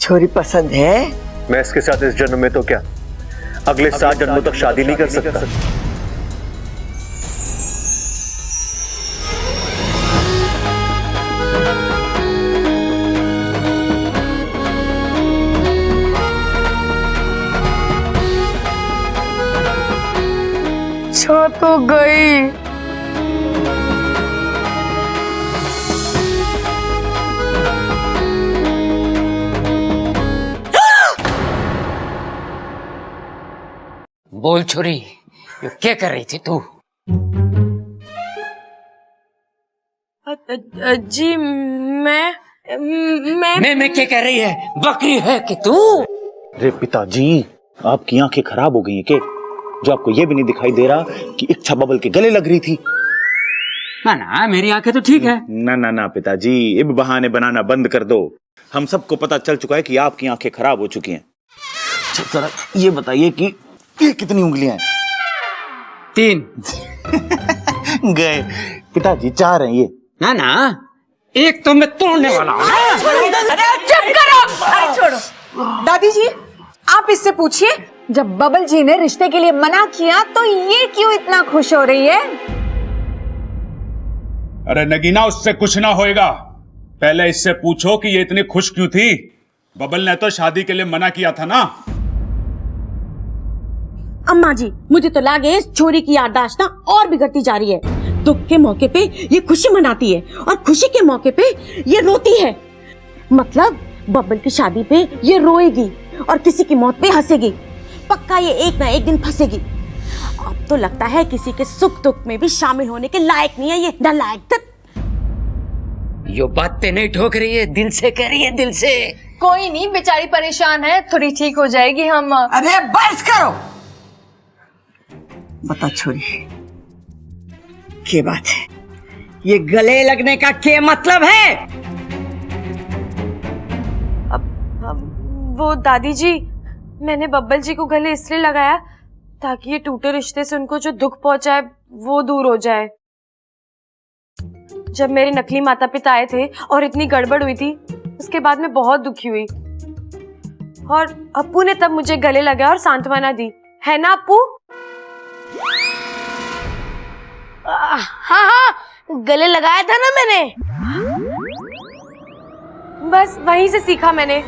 छोरी पसंद है? मैं इसके साथ इस जन्म में तो क्या, अगले 7 जन्मों तक शादी नहीं कर सकता। छो तो गई। बोल छोरी, ये क्या कर रही थी तू? जी मैं क्या कर रही है? बकरी है कि तू? अरे पिताजी, आपकी आंखें खराब हो गई हैं क्या? जो आपको ये भी नहीं दिखाई दे रहा कि इच्छा बबल के गले लग रही थी? ना ना, मेरी आंखें तो ठीक है। ना ना ना पिताजी, ये भी बहाने बनाना बंद कर दो। हम सबको पता चल चुका है कि आपकी आंखें खराब हो चुकी हैं। जरा ये बताइए कि ये कितनी उंगलियां हैं? 3। गए पिताजी, 4 हैं ये। ना ना, एक तो मैं तोड़ने वाला हूँ। चुप करो। अरे छोड़ो। दादी जी, आप इससे पूछिए, जब बबल जी ने रिश्ते के लिए मना किया तो ये क्यों इतना खुश हो रही है? अरे नगीना, उससे कुछ ना होएगा। पहले इससे पूछो कि ये इतनी खुश क्यों थी। बबल ने तो शादी के लिए मना किया था ना। अम्मा जी, मुझे तो लगे इस छोरी की याददाश्त ना और बिगड़ती जा रही है। दुख के मौके पे ये खुशी मनाती है और खुशी के मौके पे ये रोती है। मतलब बबल की शादी पे ये रोएगी और किसी की मौत पे हंसेगी। पक्का ये एक ना एक दिन फंसेगी। अब तो लगता है किसी के सुख दुख में भी शामिल होने के लायक नहीं है ये, नालायक तक। यो बातें नहीं ठोक रही है, दिल से कह रही है, दिल से। कोई नहीं, बेचारी परेशान है, थोड़ी ठीक हो जाएगी। हम अरे बस करो। बता छोरी, क्या बात है? ये गले लगने का क्या मतलब है? वो दादी जी, मैंने बब्बल जी को गले इसलिए लगाया ताकि ये टूटे रिश्ते से उनको जो दुख पहुंचा है वो दूर हो जाए। जब मेरे नकली माता पिता आए थे और इतनी गड़बड़ हुई थी, उसके बाद मैं बहुत दुखी हुई और अप्पू ने तब मुझे गले लगाया और सांत्वना दी, है ना अप्पू? हाँ, गले लगाया था ना मैंने। बस वहीं से सीखा मैंने।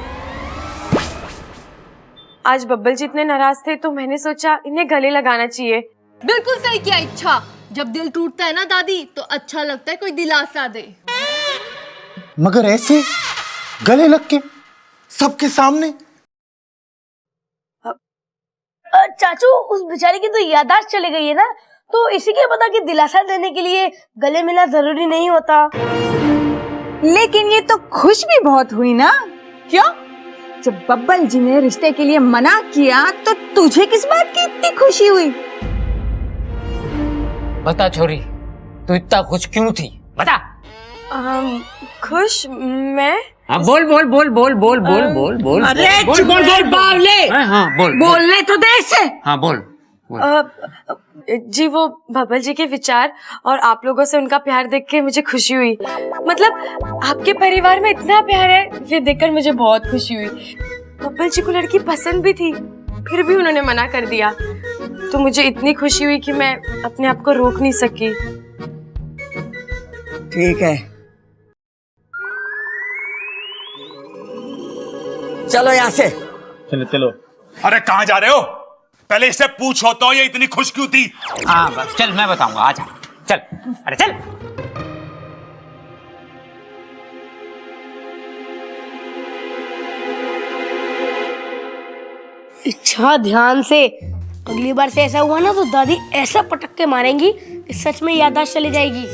आज बब्बल जी इतने नाराज थे तो मैंने सोचा इन्हें गले लगाना चाहिए। बिल्कुल सही किया इच्छा। जब दिल टूटता है ना दादी, तो अच्छा लगता है कोई दिलासा दे। मगर ऐसे गले लग के सबके सामने? चाचू, उस बेचारी की तो याददाश्त चली गई है ना, तो इसी के पता कि दिलासा देने के लिए गले मिलना जरूरी नहीं होता। लेकिन ये तो खुश भी बहुत हुई ना? क्यों? जब बब्बल जी ने रिश्ते के लिए मना किया तो तुझे किस बात की इतनी खुशी हुई? बता छोरी, तू इतना खुश क्यों थी? बता। खुश? मैं? हाँ, बोल बोल बोल बोल बोल बोल बोल बोल। अरे बोल बोल बोल बावले। हाँ बोल। बोलने तो दे इसे। हाँ बोल। जी, वो बब्बल जी के विचार और आप लोगों से उनका प्यार देख के मुझे खुशी हुई। मतलब आपके परिवार में इतना प्यार है, ये देखकर मुझे बहुत खुशी हुई। बब्बल जी को लड़की पसंद भी थी, फिर भी उन्होंने मना कर दिया, तो मुझे इतनी खुशी हुई कि मैं अपने आप को रोक नहीं सकी। ठीक है, चलो यहाँ से। चलो चलो। अरे कहाँ जा रहे हो? पहले इससे पूछो तो ये इतनी खुश क्यों थी? हाँ बस चल, मैं बताऊंगा, आजा चल। अरे चल। अच्छा, ध्यान से। अगली बार से ऐसा हुआ ना तो दादी ऐसा पटक के मारेंगी कि सच में याददाश्त चली जाएगी।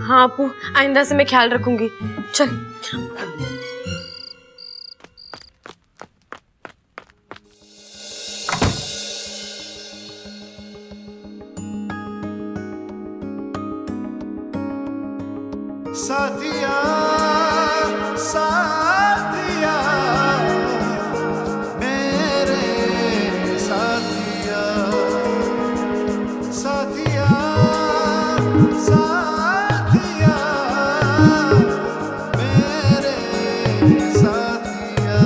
हाँ अप्पू, आइंदा से मैं ख्याल रखूंगी। चल। साथिया साथिया मेरे साथिया साथिया साथिया मेरे साथिया।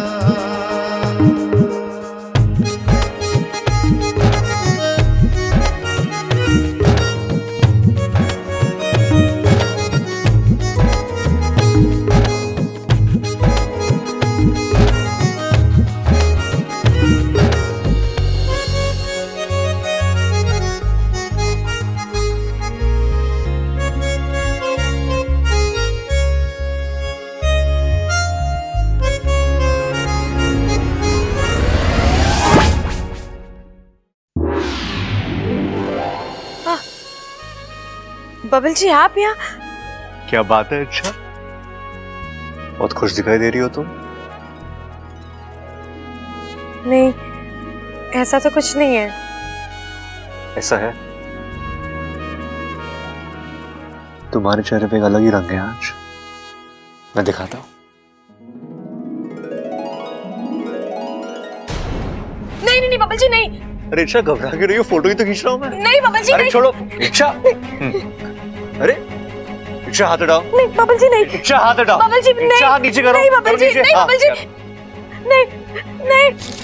बबल जी आप यहाँ? क्या बात है? अच्छा, बहुत खुश दिखाई दे रही हो तुम। नहीं, ऐसा तो कुछ नहीं है। ऐसा है, तुम्हारे चेहरे पे एक अलग ही रंग है आज। मैं दिखाता हूँ। नहीं नहीं नहीं बबल जी नहीं। अरे इच्छा, घबरा क्यों रही हो? फोटो ही तो खींच रहा हूँ मैं। नहीं बबल जी अरे नहीं। छोड़ो इच्छा। अरे इच्छा, हाथ हटाओ। नहीं बबल जी नहीं। इच्छा, हाथ हटाओ। बबल जी नहीं। इच्छा, हाथ नीचे करो। नहीं बबल जी, नहीं हाँ, बबल जी। नहीं नहीं।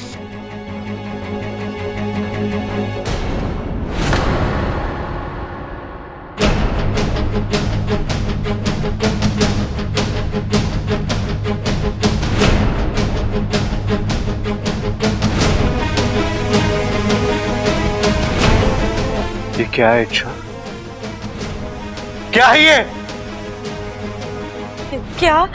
ये क्या है इच्छा? क्या है ये? क्या?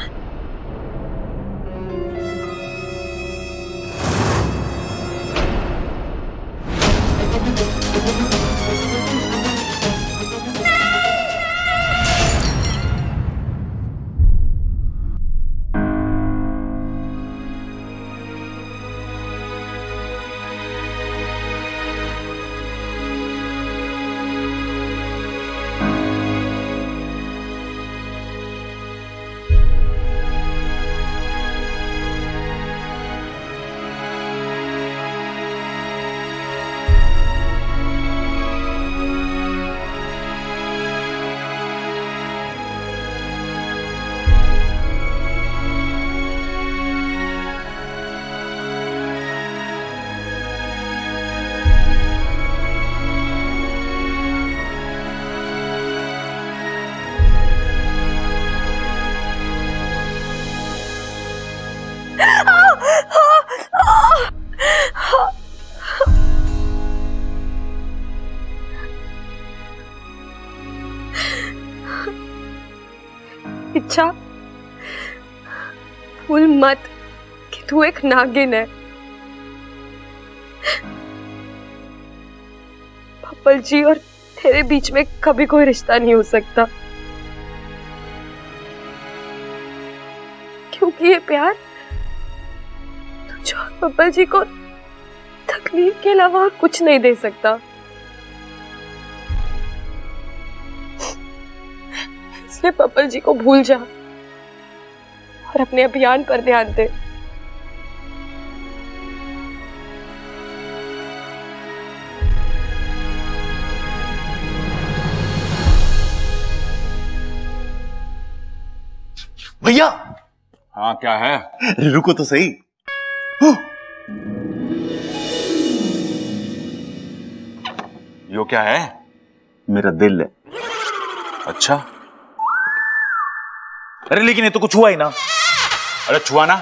इच्छा, भूल मत कि तू एक नागिन है। पप्पल जी और तेरे बीच में कभी कोई रिश्ता नहीं हो सकता, क्योंकि ये प्यार तुझे और पप्पल जी को तकलीफ के अलावा और कुछ नहीं दे सकता। इसलिए पप्पल जी को भूल जा और अपने अभियान पर ध्यान दे। भैया। हाँ क्या है? रुको तो सही। यो क्या है? मेरा दिल है। अच्छा, अरे लेकिन ये तो कुछ हुआ ही ना। अरे छुआ ना।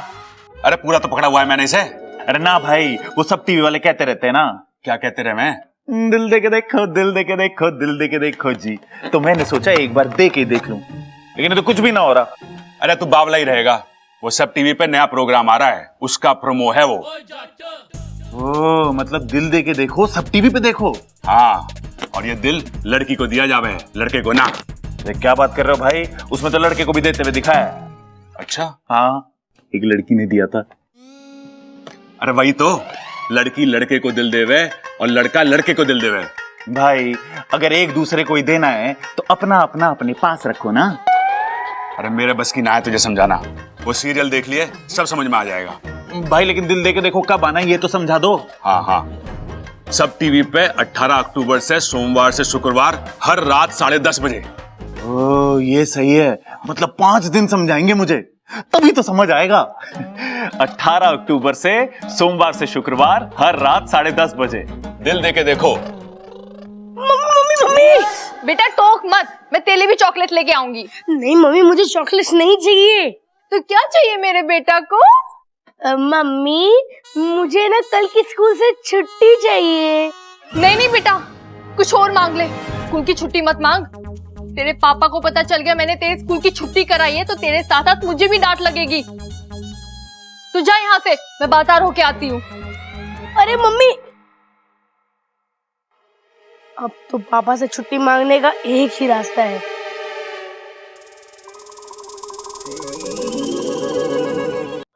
अरे पूरा तो पकड़ा हुआ है मैंने इसे। अरे ना भाई, वो सब टीवी वाले कहते रहते हैं ना, क्या कहते रहे? मैं दिल दे के देखो, दिल दे के देखो, दिल दे के देखो जी। तो मैंने सोचा एक बार दे के देख लूं, लेकिन ये तो कुछ भी ना हो रहा। अरे तू बावला ही रहेगा। वो सब टीवी पे नया प्रोग्राम आ रहा है, उसका प्रोमो है वो। ओ मतलब दिल दे के देखो सब टीवी पे देखो। हाँ, और ये दिल लड़की को दिया जावे, लड़के को ना। अरे क्या बात कर रहे हो भाई, उसमें तो लड़के को भी देते हुए दिखाया है। अच्छा, हाँ, एक लड़की ने दिया था। अरे वही तो, लड़की लड़के को दिल देवे और लड़का लड़के को दिल देवे। भाई अगर एक दूसरे को ही देना है तो अपना अपना अपने पास रखो ना। अरे मेरे बस की ना है तुझे समझाना। वो सीरियल देख लिए, सब समझ में आ जाएगा। भाई लेकिन दिल दे के देखो कब आना है ये तो समझा दो। हाँ हाँ, सब टीवी पे 18 अक्टूबर से सोमवार से शुक्रवार हर रात 10:30 बजे। ओ ये सही है, मतलब 5 दिन समझाएंगे मुझे, तभी तो समझ आएगा। 18 अक्टूबर से सोमवार से शुक्रवार हर रात 10:30 बजे। दिल दे के देखो। मम्मी बेटा टोक मत, मैं तेरे लिए भी चॉकलेट लेके आऊंगी। नहीं मम्मी, मुझे चॉकलेट नहीं चाहिए। तो क्या चाहिए मेरे बेटा को? मम्मी मुझे ना कल की स्कूल से छुट्टी चाहिए। नहीं नहीं बेटा, कुछ और मांग ले। स्कूल की छुट्टी मत मांग। तेरे पापा को पता चल गया मैंने तेरे स्कूल की छुट्टी कराई है तो तेरे साथ साथ मुझे भी डांट लगेगी। तू जा यहाँ से, मैं बाजार होके आती हूँ। अरे मम्मी, अब तो पापा से छुट्टी मांगने का एक ही रास्ता है।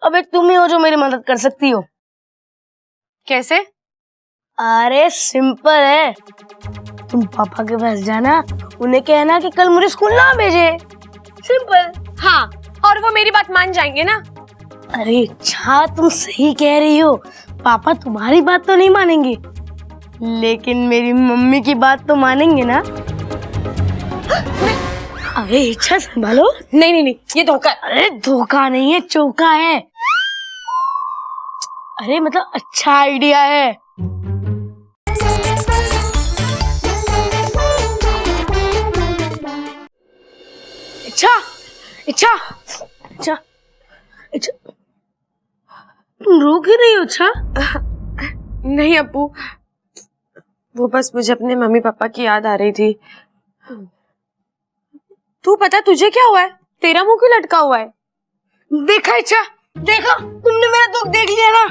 अब एक तुम ही हो जो मेरी मदद कर सकती हो। कैसे? अरे सिंपल है, तुम पापा के पास जाना, उन्हें कहना कि कल मुझे स्कूल ना भेजे। सिंपल। हाँ, और वो मेरी बात मान जाएंगे ना? अरे अच्छा, तुम सही कह रही हो, पापा तुम्हारी बात तो नहीं मानेंगे, लेकिन मेरी मम्मी की बात तो मानेंगे ना। अरे इच्छा संभालो। नहीं नहीं नहीं, ये धोखा है। अरे धोखा नहीं है, चौका है। अरे मतलब अच्छा आइडिया है। इच्छा इच्छा इच्छा इच्छा, तुम रो क्यों रही हो? अच्छा नहीं अप्पू, वो बस मुझे अपने मम्मी पापा की याद आ रही थी। तू पता तुझे क्या हुआ है? तेरा मुंह क्यों लटका हुआ है? देखा इच्छा, देखा, तुमने मेरा दुख देख लिया ना।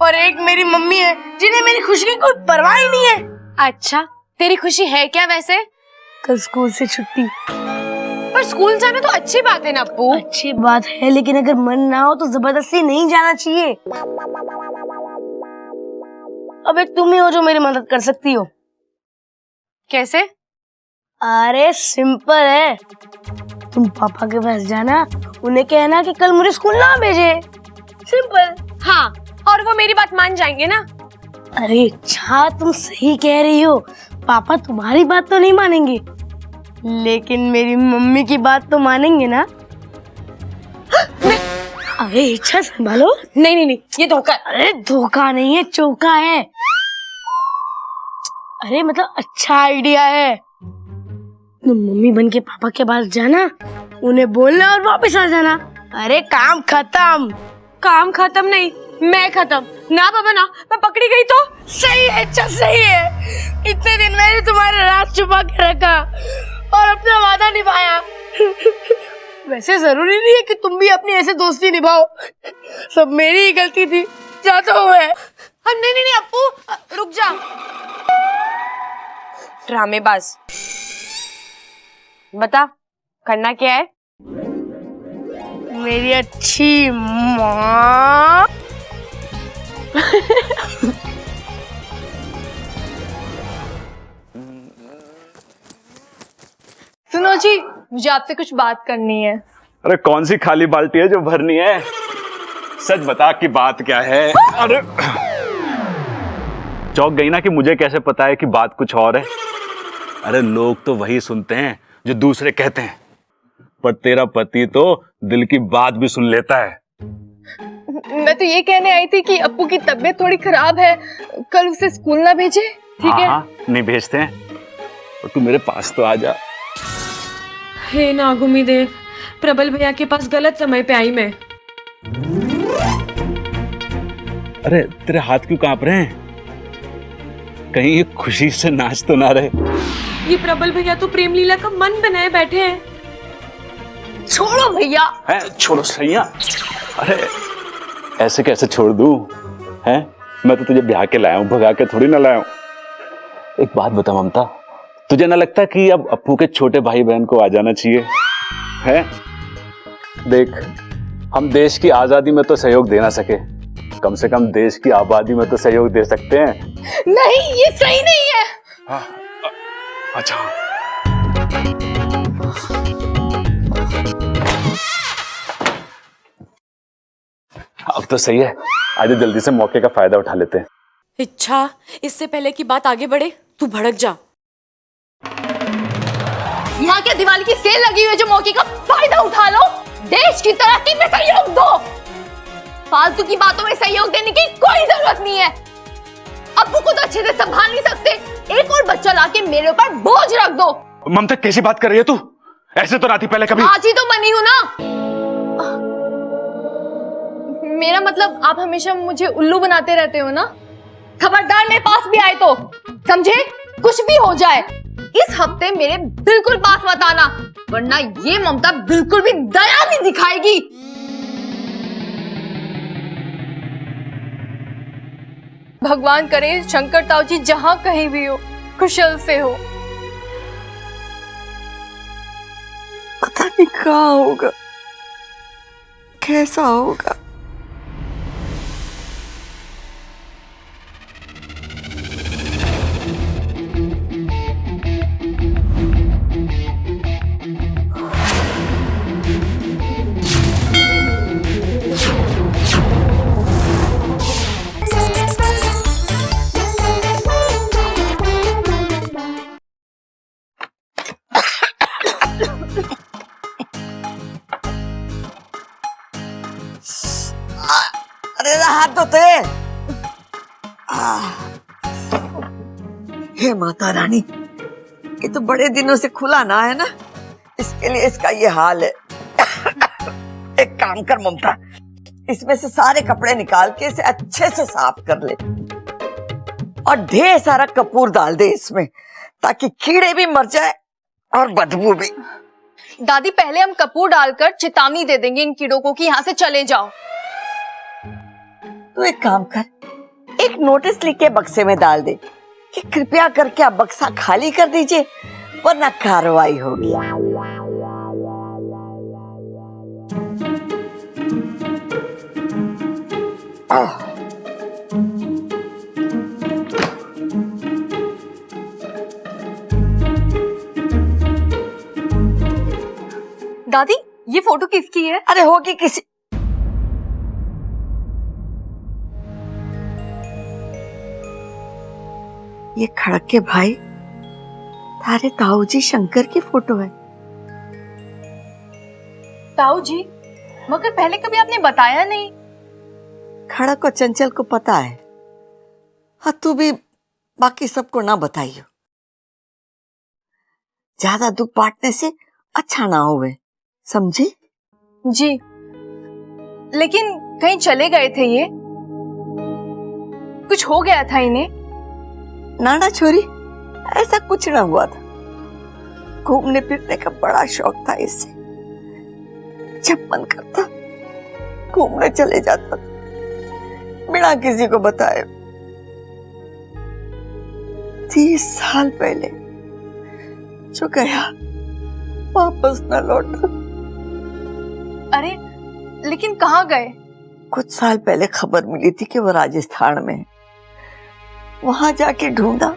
और एक मेरी मम्मी है जिन्हें मेरी खुशी की कोई परवाह ही नहीं है। अच्छा, तेरी खुशी है क्या वैसे? कल स्कूल से छुट्टी। पर स्कूल जाना तो अच्छी बात है ना अप्पू। अच्छी बात है, लेकिन अगर मन ना हो तो जबरदस्ती नहीं जाना चाहिए। अब एक तुम ही हो जो मेरी मदद कर सकती हो। कैसे? अरे सिंपल है, तुम पापा के पास जाना, उन्हें कहना कि कल मुझे स्कूल ना भेजे। सिंपल। हाँ, और वो मेरी बात मान जाएंगे ना? अरे अच्छा, तुम सही कह रही हो, पापा तुम्हारी बात तो नहीं मानेंगे, लेकिन मेरी मम्मी की बात तो मानेंगे ना। अरे इच्छा संभालो। नहीं नहीं नहीं, ये धोखा है। अरे धोखा नहीं है, चौका है। अरे मतलब अच्छा आइडिया है। तुम मम्मी बन के पापा के पास जाना, उन्हें बोलना और वापस आ जाना। अरे काम खत्म। काम खत्म नहीं, मैं खत्म। ना बाबा ना, मैं पकड़ी गई तो? सही है अच्छा, सही है। इतने दिन मैंने तुम्हारे राज छुपा के रखा और अपना वादा निभाया। वैसे जरूरी नहीं है कि तुम भी अपनी ऐसे दोस्ती निभाओ, सब मेरी ही गलती थी। जाता हूँ मैं। नहीं नहीं नहीं अप्पू, रुक जा। ड्रामेबाज, बता करना क्या है? मेरी अच्छी माँ। सुनो जी, मुझे आपसे कुछ बात करनी है। अरे कौन सी खाली बाल्टी है जो भरनी है? सच बता कि बात क्या है। अरे चौंक गई ना कि मुझे कैसे पता है कि बात कुछ और है। अरे लोग तो वही सुनते हैं जो दूसरे कहते हैं, पर तेरा पति तो दिल की बात भी सुन लेता है। मैं तो ये कहने आई थी कि अप्पू की तबीयत थोड़ी खराब है, कल उसे स्कूल ना भेजे, ठीक है? हाँ, नहीं भेजते हैं, और तू मेरे पास तो आ जा। हे नागुमी देव, प्रबल भैया के पास गलत समय पे आई मैं। अरे तेरे हाथ क्यों कांप रहे हैं? कहीं ये खुशी से नाच तो ना रहे? ये प्रबल भैया तो प्रेम लीला का मन बनाए बैठे हैं। छोड़ो भैया। है छोड़ो सैया। अरे ऐसे कैसे छोड़ दूं? हैं? मैं तो तुझे ब्याह के लाया हूं, भगा के थोड़ी ना लाया हूं। एक बात बता ममता, तुझे ना लगता कि अब अप्पू के छोटे भाई बहन को आ जाना चाहिए? है देख, हम देश की आजादी में तो सहयोग दे ना सके, कम से कम देश की आबादी में तो सहयोग दे सकते हैं। नहीं, ये सही नहीं है। हाँ, अच्छा अब तो सही है, आज जल्दी से मौके का फायदा उठा लेते हैं। इच्छा, इससे पहले कि बात आगे बढ़े तू भड़क जा। यहाँ क्या दिवाली की सेल लगी हुई है जो मौके का फायदा उठा लो? देश की तरक्की में सहयोग दो, फालतू की बातों में सहयोग देने की कोई जरूरत नहीं है। अप्पू को तो अच्छे से संभाल नहीं सकते, एक और बच्चा लाके मेरे ऊपर बोझ रख दो। ममता कैसी बात कर रही है तू? ऐसे तो ना थी पहले कभी। आज ही तो बनी हूं ना। मेरा मतलब आप हमेशा मुझे उल्लू बनाते रहते हो ना। खबरदार मेरे पास भी आए तो समझे, कुछ भी हो जाए इस हफ्ते मेरे बिल्कुल पास मत आना, वरना ये ममता बिल्कुल भी दया नहीं दिखाएगी। भगवान करे शंकर ताऊ जी जहां कहीं भी हो कुशल से हो। पता नहीं कहाँ होगा, कैसा होगा। अरे हाथ धोते। हे माता रानी, ये तो बड़े दिनों से खुला ना है ना, इसके लिए इसका ये हाल है। एक काम कर ममता, इसमें से सारे कपड़े निकाल के इसे अच्छे से साफ कर ले और ढेर सारा कपूर डाल दे इसमें, ताकि कीड़े भी मर जाए और बदबू भी। दादी पहले हम कपूर डालकर चेतावनी दे देंगे इन कीड़ों को कि यहाँ से चले जाओ। तो एक काम कर, एक नोटिस लिख के बक्से में डाल दे कि कृपया करके आप बक्सा खाली कर दीजिए, वरना कार्रवाई होगी। दादी ये फोटो किसकी है? अरे होगी किसी, ये खड़क के भाई तारे ताऊ जी शंकर की फोटो है। ताऊ जी, मगर पहले कभी आपने बताया नहीं। खड़क और चंचल को पता है, हाँ तू भी बाकी सबको ना बताइयो, ज्यादा दुख बांटने से अच्छा ना होवे, समझी? जी, लेकिन कहीं चले गए थे ये? कुछ हो गया था इन्हें? नाना छोरी, ऐसा कुछ ना हुआ था। घूमने फिरने का बड़ा शौक था इसे, जब मन करता घूमने चले जाता था बिना किसी को बताए। 30 साल पहले जो गया वापस न लौटा। अरे लेकिन कहाँ गए? कुछ साल पहले खबर मिली थी कि वो राजस्थान में है। वहां जाके ढूंढा,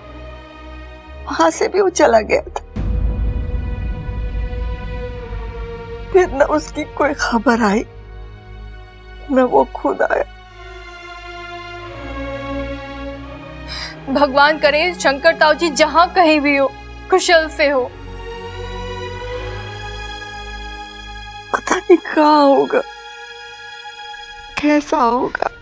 वहां से भी वो चला गया था। फिर न उसकी कोई खबर आई, न वो खुद आया। भगवान करे शंकर ताऊ जी जहां कहीं भी हो, कुशल से हो। पता नहीं कहाँ होगा, कैसा होगा।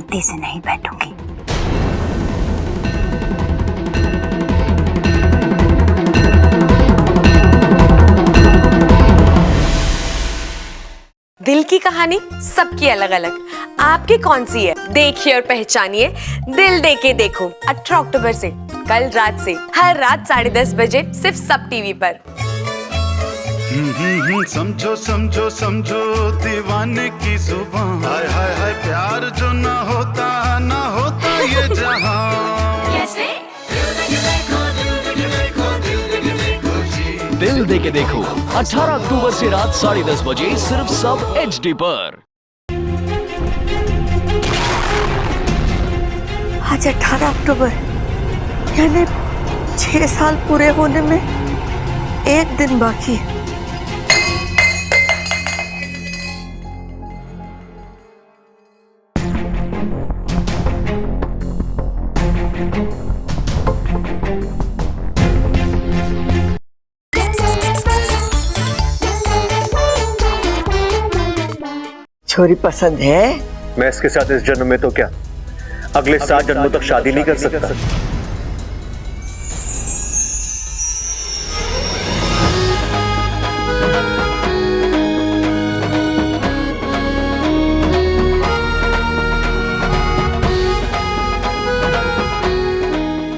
शांति से नहीं बैठूंगी। दिल की कहानी सबकी अलग अलग, आपकी कौन सी है? देखिए और पहचानिए दिल दे के देखो 18 अक्टूबर से, कल रात से, हर रात 10:30 बजे सिर्फ सब टीवी पर। समझो समझो समझो दीवाने की जुबान, हाय हाय हाय प्यार जो ना होता ये जहां। कैसे? दिल दे के देखो 18 अक्टूबर से रात 10:30 बजे सिर्फ सब HD पर। आज 18 अक्टूबर, यानी 6 साल पूरे होने में एक दिन बाकी है। छोरी पसंद है? मैं इसके साथ इस जन्म में तो क्या, अगले 7 जन्मों तक शादी नहीं कर सकता।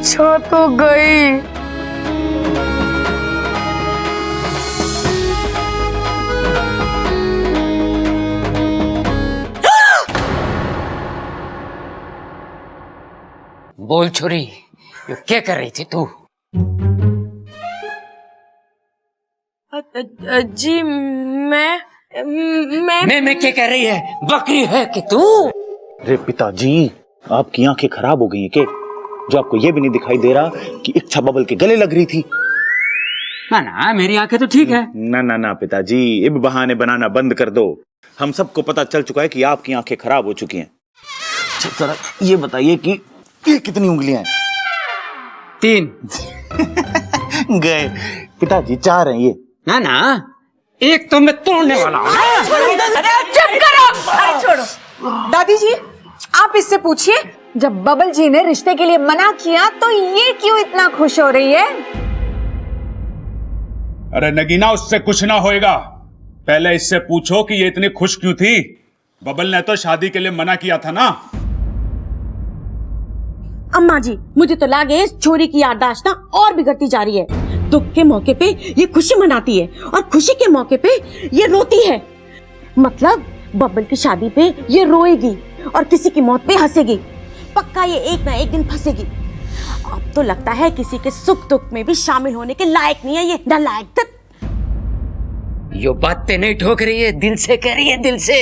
छो तो गई। बोल छोरी, ये क्या कर रही थी तू? जी मैं क्या कर रही है? बकरी है कि तू? अरे पिताजी, आपकी आंखें खराब हो गई हैं क्या? जो आपको ये भी नहीं दिखाई दे रहा कि इच्छा बबल के गले लग रही थी? ना ना, मेरी आंखें तो ठीक है। ना ना ना पिताजी, ये बहाने बनाना बंद कर दो। हम सबको पता चल चुका है कि आपकी आंखें खराब हो चुकी हैं। जरा ये बताइए कि ये कितनी उंगलियां हैं? 3 गए पिताजी, 4 हैं ये। ना ना, एक तो मैं तोड़ने वाला हूँ। चुप करो। अरे छोड़ो। दादी जी, आप इससे पूछिए, जब बबल जी ने रिश्ते के लिए मना किया तो ये क्यों इतना खुश हो रही है? अरे नगीना, उससे कुछ ना होएगा। पहले इससे पूछो कि ये इतनी खुश क्यों थी। बबल ने तो शादी के लिए मना किया था ना। अम्मा जी, मुझे तो लागे इस छोरी की याददाश्त ना और बिगड़ती जा रही है। दुख के मौके पे ये खुशी मनाती है और खुशी के मौके पे ये रोती है। मतलब बबल की शादी पे ये रोएगी और किसी की मौत पे हंसेगी। पक्का ये एक ना एक दिन फंसेगी। अब तो लगता है किसी के सुख दुख में भी शामिल होने के लायक नहीं है ये, नालायक तक। यो बातें नहीं ठोक रही है, दिल से कह रही है, दिल से।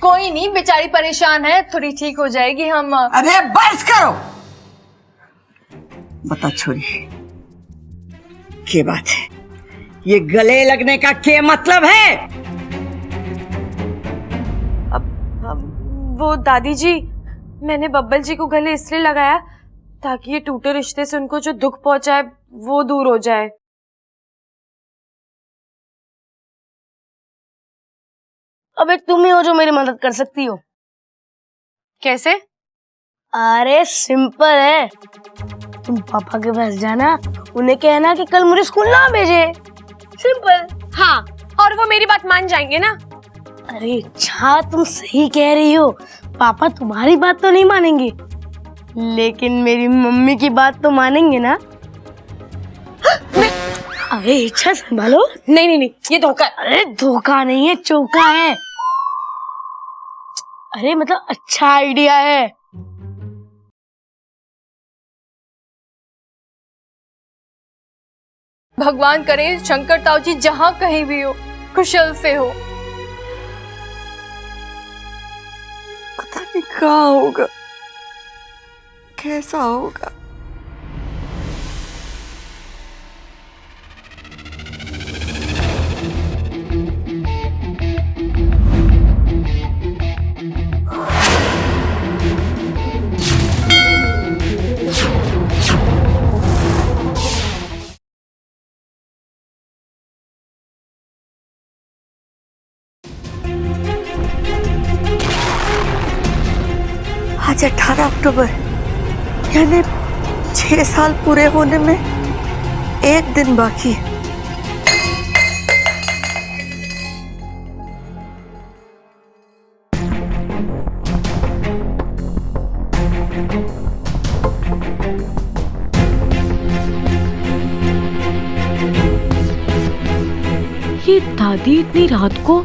कोई नहीं, बेचारी परेशान है, थोड़ी ठीक हो जाएगी। हम अरे बस करो। बता छोरी, क्या बात है? ये गले लगने का क्या मतलब है? अब वो दादी जी, मैंने बब्बल जी को गले इसलिए लगाया ताकि ये टूटे रिश्ते से उनको जो दुख पहुंचा है वो दूर हो जाए। अब एक तुम ही हो जो मेरी मदद कर सकती हो। कैसे? अरे सिंपल है, तुम पापा के पास जाना, उन्हें कहना कि कल मुझे स्कूल ना भेजे। सिंपल। हाँ, और वो मेरी बात मान जाएंगे ना? अरे अच्छा, तुम सही कह रही हो, पापा तुम्हारी बात तो नहीं मानेंगे, लेकिन मेरी मम्मी की बात तो मानेंगे ना। अरे इच्छा संभालो। नहीं नहीं नहीं, ये धोखा। अरे धोखा नहीं है, चौका है। अरे मतलब अच्छा आइडिया है। भगवान करे शंकर ताऊ जी जहाँ कहीं भी हो, कुशल से हो। पता नहीं कहाँ होगा, कैसा होगा। आज 18 अक्टूबर यानी 6 साल पूरे होने में 1 दिन बाकी है। ये दादी इतनी रात को